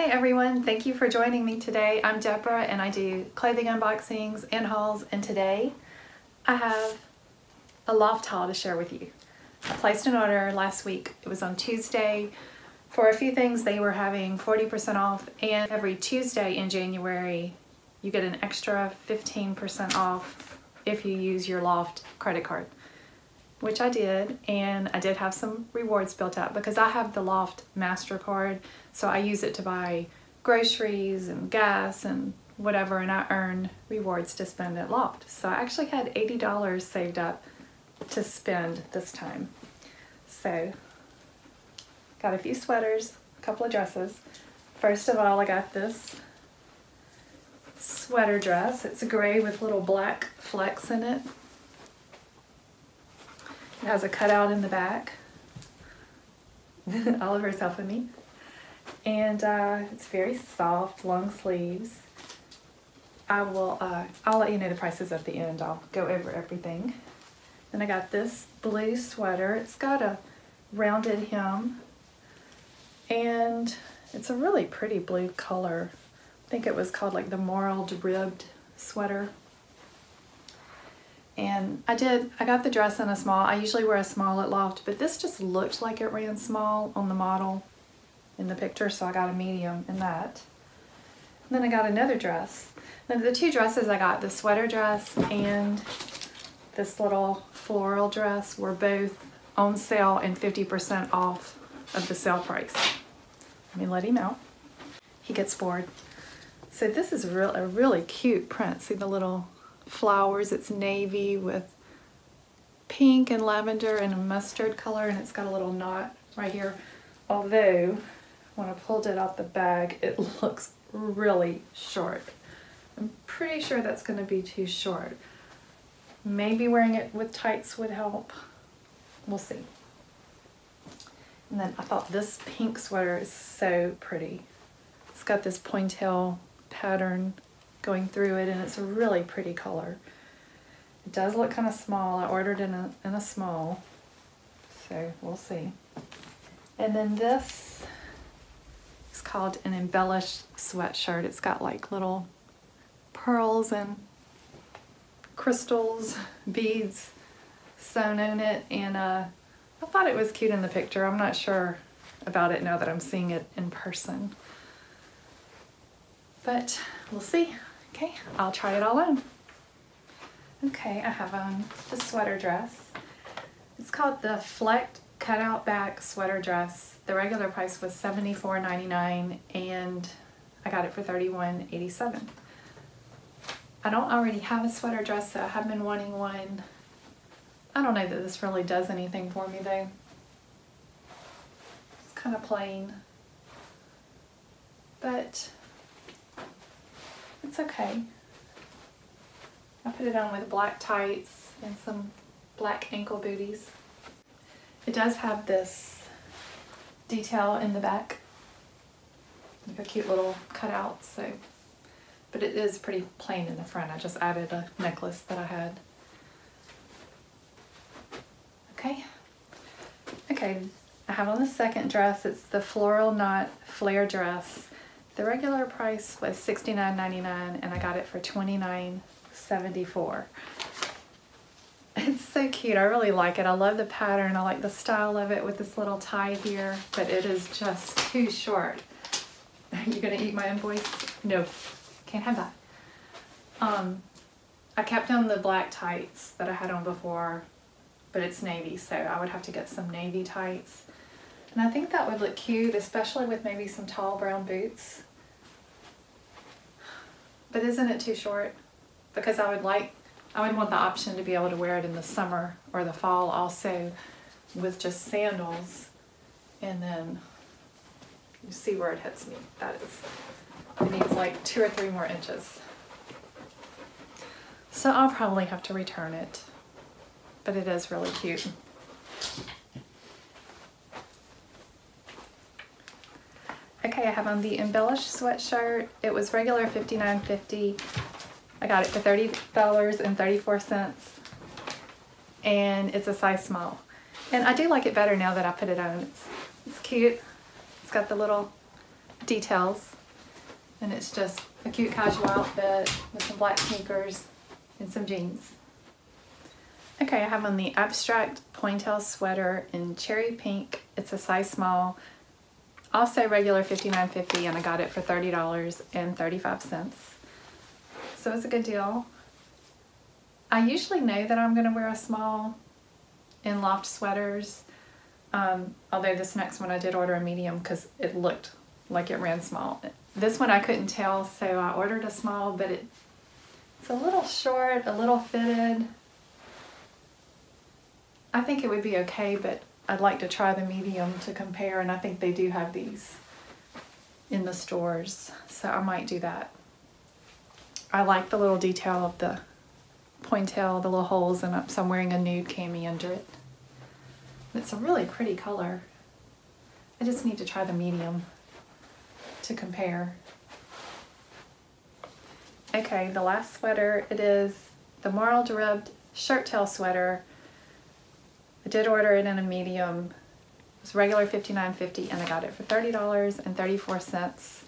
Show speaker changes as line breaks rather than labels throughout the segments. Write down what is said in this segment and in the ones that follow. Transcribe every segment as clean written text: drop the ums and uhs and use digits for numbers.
Hey everyone, thank you for joining me today. I'm Deborah and I do clothing unboxings and hauls, and today I have a Loft haul to share with you. I placed an order last week. It was on Tuesday. For a few things they were having 40% off, and every Tuesday in January you get an extra 15% off if you use your Loft credit card, which I did, and I did have some rewards built up because I have the Loft MasterCard, so I use it to buy groceries and gas and whatever, and I earn rewards to spend at Loft. So I actually had $80 saved up to spend this time. So got a few sweaters, a couple of dresses. First of all, I got this sweater dress. It's gray with little black flecks in it. It has a cutout in the back. Oliver's helping me. And it's very soft, long sleeves. I'll let you know the prices at the end. I'll go over everything. Then I got this blue sweater. It's got a rounded hem, and it's a really pretty blue color. I think it was called like the Marled Ribbed sweater. And I got the dress in a small. I usually wear a small at Loft, but this just looked like it ran small on the model in the picture, so I got a medium in that. And then I got another dress. Then the two dresses I got, the sweater dress and this little floral dress, were both on sale and 50% off of the sale price. Let me let him out. He gets bored. So this is a really cute print. See the little flowers? It's navy with pink and lavender and a mustard color, and it's got a little knot right here. Although when I pulled it out the bag, it looks really short. I'm pretty sure that's going to be too short. Maybe wearing it with tights would help. We'll see. And then I thought this pink sweater is so pretty. It's got this pointel pattern going through it, and it's a really pretty color. It does look kind of small. I ordered in a small, so we'll see. And then this is called an Embellished Sweatshirt. It's got like little pearls and crystals, beads sewn in it, and I thought it was cute in the picture. I'm not sure about it now that I'm seeing it in person, but we'll see. Okay, I'll try it all on. Okay, I have on the sweater dress. It's called the Flecked Cutout Back Sweater Dress. The regular price was $74.99 and I got it for $31.87. I don't already have a sweater dress, so I have been wanting one. I don't know that this really does anything for me though. It's kind of plain, but it's okay. I put it on with black tights and some black ankle booties. It does have this detail in the back, like a cute little cutout, so, but it is pretty plain in the front. I just added a necklace that I had. Okay, I have on the second dress. It's the Floral Knot Flare Dress. The regular price was $69.99 and I got it for $29.74. It's so cute. I really like it. I love the pattern. I like the style of it with this little tie here, but it is just too short. Are you gonna eat my invoice? No, can't have that. I kept on the black tights that I had on before, but it's navy, so I would have to get some navy tights. And I think that would look cute, especially with maybe some tall brown boots. But isn't it too short? Because I would want the option to be able to wear it in the summer or the fall also with just sandals. And then you see where it hits me. It needs like 2 or 3 more inches. So I'll probably have to return it, but it is really cute. Okay, I have on the Embellished Sweatshirt. It was regular $59.50. I got it for $30.34, and it's a size small. And I do like it better now that I put it on. It's cute. It's got the little details. And it's just a cute casual outfit with some black sneakers and some jeans. Okay, I have on the Abstract Pointel Sweater in cherry pink. It's a size small. Also regular $59.50, and I got it for $30.35. So it's a good deal. I usually know that I'm going to wear a small in Loft sweaters. Although this next one I did order a medium because it looked like it ran small. This one I couldn't tell, so I ordered a small, but it's a little short, a little fitted. I think it would be okay, but I'd like to try the medium to compare, and I think they do have these in the stores, so I might do that. I like the little detail of the pointel, the little holes, and so I'm wearing a nude cami under it. It's a really pretty color. I just need to try the medium to compare. Okay, the last sweater, it is the Marl Derived Shirt Tail Sweater. I did order it in a medium. It was regular $59.50, and I got it for $30.34.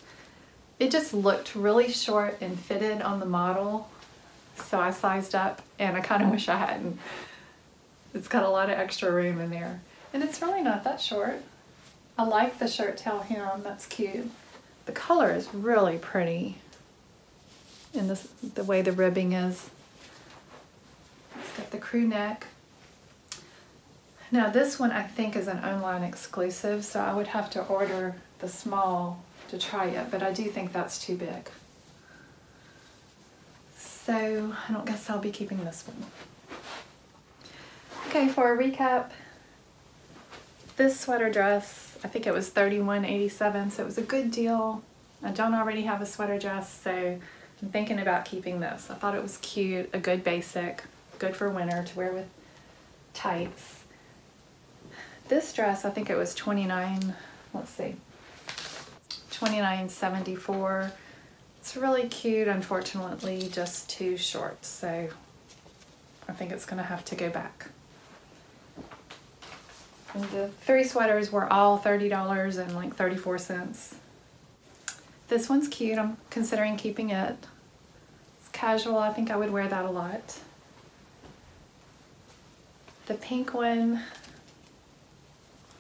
It just looked really short and fitted on the model, so I sized up, and I kind of wish I hadn't. It's got a lot of extra room in there, and it's really not that short. I like the shirt tail hem, that's cute. The color is really pretty in this, the way the ribbing is. It's got the crew neck. Now this one I think is an online exclusive, so I would have to order the small to try it, but I do think that's too big. So I don't guess I'll be keeping this one. Okay, for a recap, this sweater dress, I think it was $31.87, so it was a good deal. I don't already have a sweater dress, so I'm thinking about keeping this. I thought it was cute, a good basic, good for winter to wear with tights. This dress, I think it was $29.74. It's really cute, unfortunately just too short, so I think it's gonna have to go back. And the three sweaters were all $30 and like 34 cents. This one's cute, I'm considering keeping it. It's casual, I think I would wear that a lot. The pink one,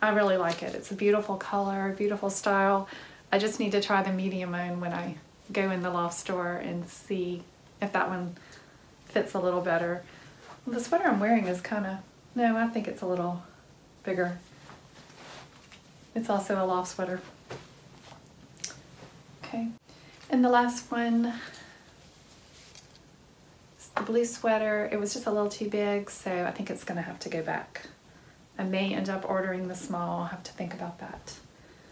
I really like it. It's a beautiful color, beautiful style. I just need to try the medium on when I go in the Loft store and see if that one fits a little better. Well, the sweater I'm wearing is kind of, no, I think it's a little bigger. It's also a Loft sweater. Okay, and the last one, it's the blue sweater. It was just a little too big, so I think it's gonna have to go back. I may end up ordering the small. I'll have to think about that.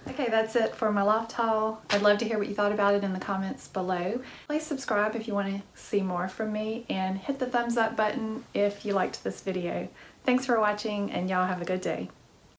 Okay, that's it for my Loft haul. I'd love to hear what you thought about it in the comments below. Please subscribe if you want to see more from me, and hit the thumbs up button if you liked this video. Thanks for watching, and y'all have a good day.